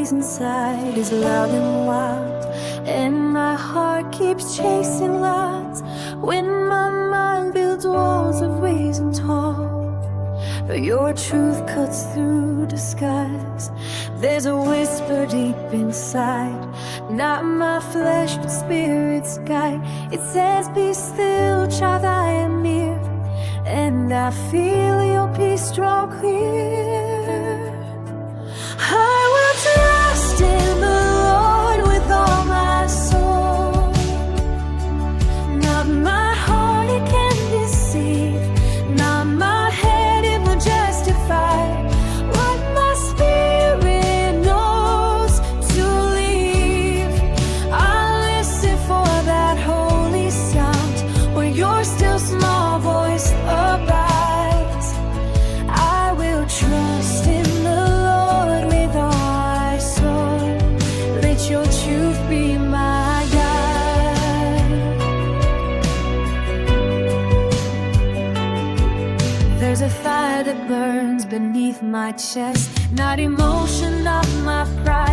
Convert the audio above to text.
noise inside is loud and wild, and my heart keeps chasing lies when my mind builds walls of reason tall. But your truth cuts through disguise. There's a whisper deep inside, not my flesh but spirit's guide. It says, be still, child, I am near, and I feel your peace draw clear. I will trust in the Lord with all my soul. Not my heart it can deceive, not my head it will justify. What my spirit knows to leave, I listen for that holy sound where your still small voice abides. I will trust in the Lord with all my soul. Let your truth be my guide. There's a fire that burns beneath my chest, not emotion, not my pride.